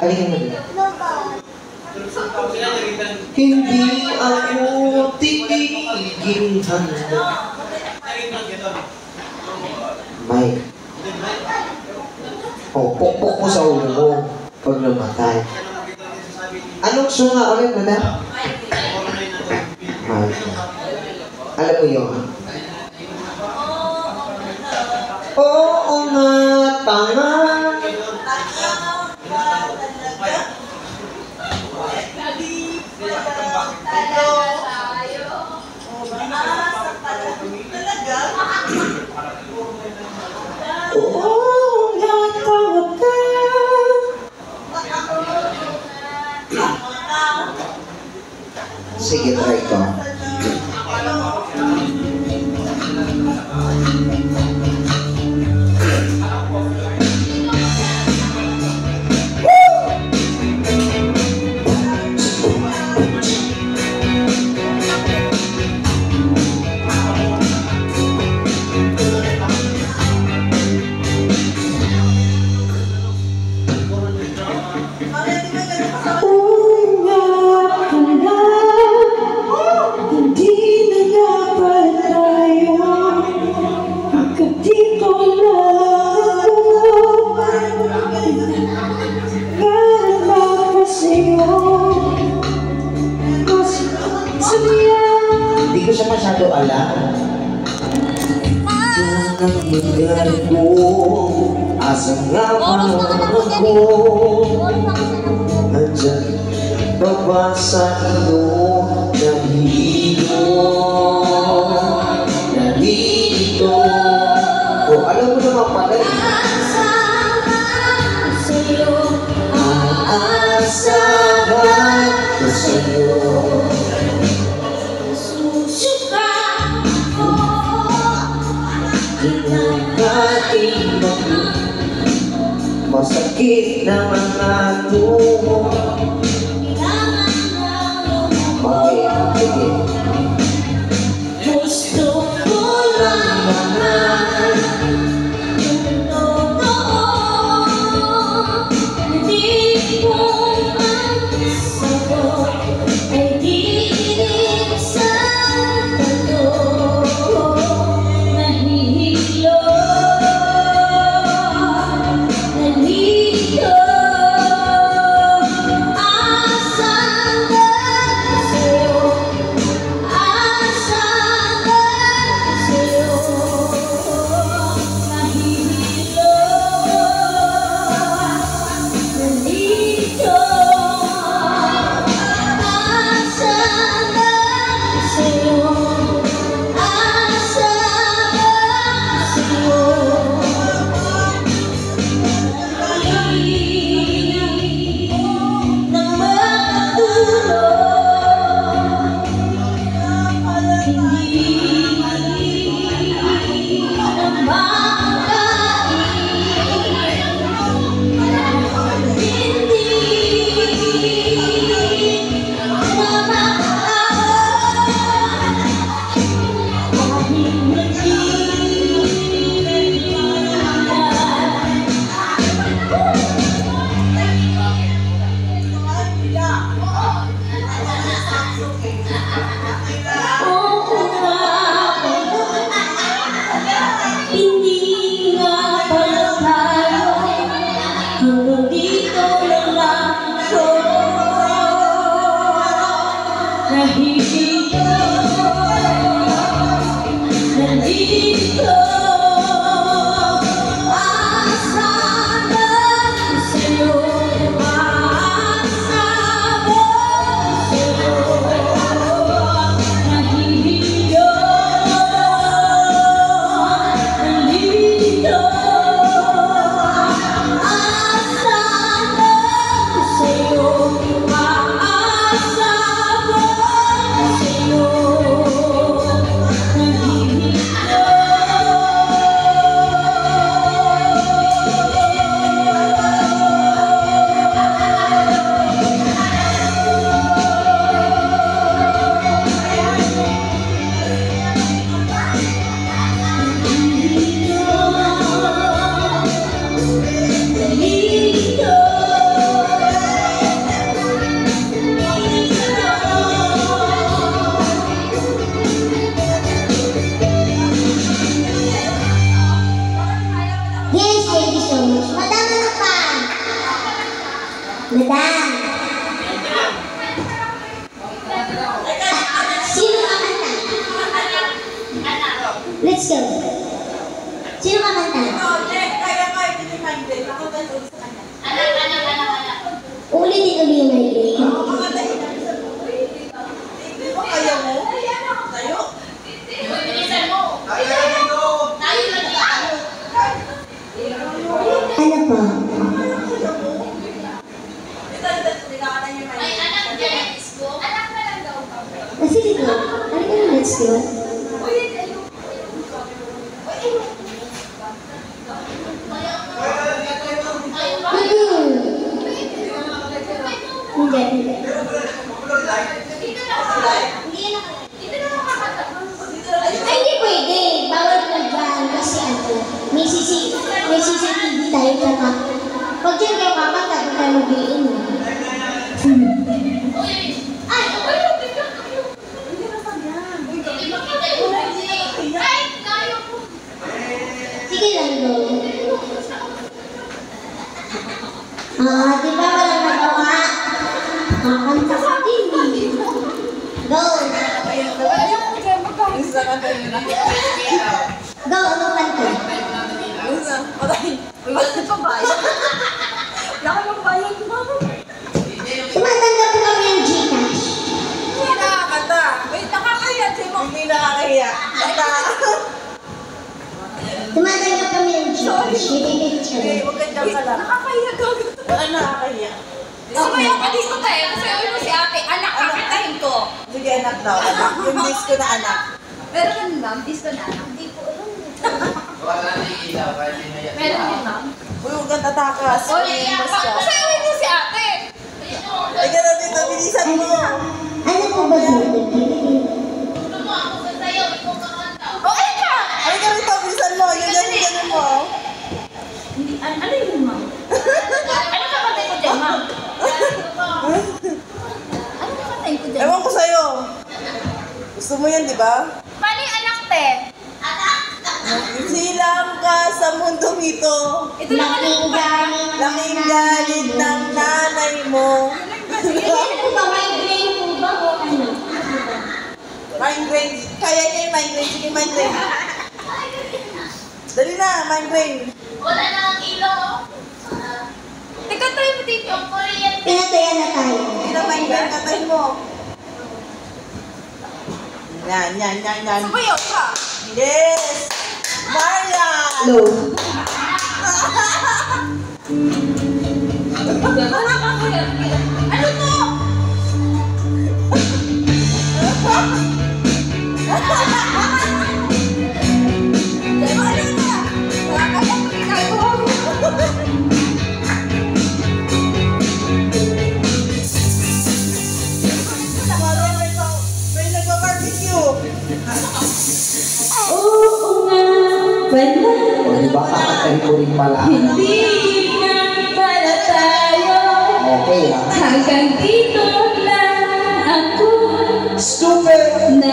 Halika mo din. Hindi ako titigil handa. Mike. O, pokpok mo sa ulo mo pag namatay. Anong sunga ulit, madam? Mike. Alam mo yun? Oo nga, tama. Sige, try ko. Hindi ko siya masyado alam. Yan ang mangyari ko, asa nga man ako. Andyan pa ba sa iyo, nahihilo, nalilito. O, alam mo naman pala eh. Aasahan ko sa'yo. Masakit na mga tumo. Sige. Gusto ko lang naman hindi ko ang sagot ay dinig sa tato. Nahihilo, nalito ang Yes, thank you so much. Madam, ano pa? Madam. Sino kakanta? Let's go. Sino kakanta? Ulitin ulit yung migraine. Ayaw mo? Tayo? Ano pa? Sige ko. Ano ka na let's go? Hindi. Ay, hindi pwede. Bawal po dyan kasi ano, may CCTV tayo tsaka. Pag dyan kayo kakanta, doon tayo mag-iin. Ay! Sige lang, go. Di ba walang nagawa? Kakanta ka din. Go! Go, ano kanta? Tumatanggap po kami ng Gcash. Hindi nakakanta. Wait, nakakahiya. Hindi nakakahiya. Kanta. Tumatanggap kami ng Gcash. Hindi, huwag ka dyan ka lang. Nakakahiya ka. Wala nakakahiya. Sumaya ka dito tayo kasi uwi mo si ate, anak kakitahin ko. Sige, anak daw. Anak. Yung disco na anak. Pero yun ma'am, disco na anak. Hindi ko alam. Meron yun ma'am. Uy, huwag kang tatakas. O yaya ka, kasi uwi mo si ate. Ay, gano'n dito. Bilisan mo. Ano po ba dito? Tulong mo ako sa sayo, ikaw kakanta. O ay ka! Ay, gano'n dito. Bilisan mo. Yung gano'n mo. Ano yun ma'am? Ano kakantay ko dyan ma'am? Ano kakantay ko dyan? Ewan ko sa'yo. Gusto mo yan, di ba? Paano yung anak te? Silang ka sa mundong ito. Ito lang Laking galing. Laking galit ng nanay mo. Ano po ba? Migraine po ba o ano? Migraine. Kaya niya yung migraine. Sige, migraine. Dali na, migraine. Wala na ang ilaw. Teka tayo mo dito yung Korean. Pinataya na tayo. Hindi na migraine. Katay mo. Yan. Sumayaw ka. Yes! Marian! Hello. Ano to? May nagpa-barbecue. Oo nga pala, O, di ba kakatahin mo rin pala? hindi na pala tayo. Okay, ha? Hanggang dito lang ako Stupid! na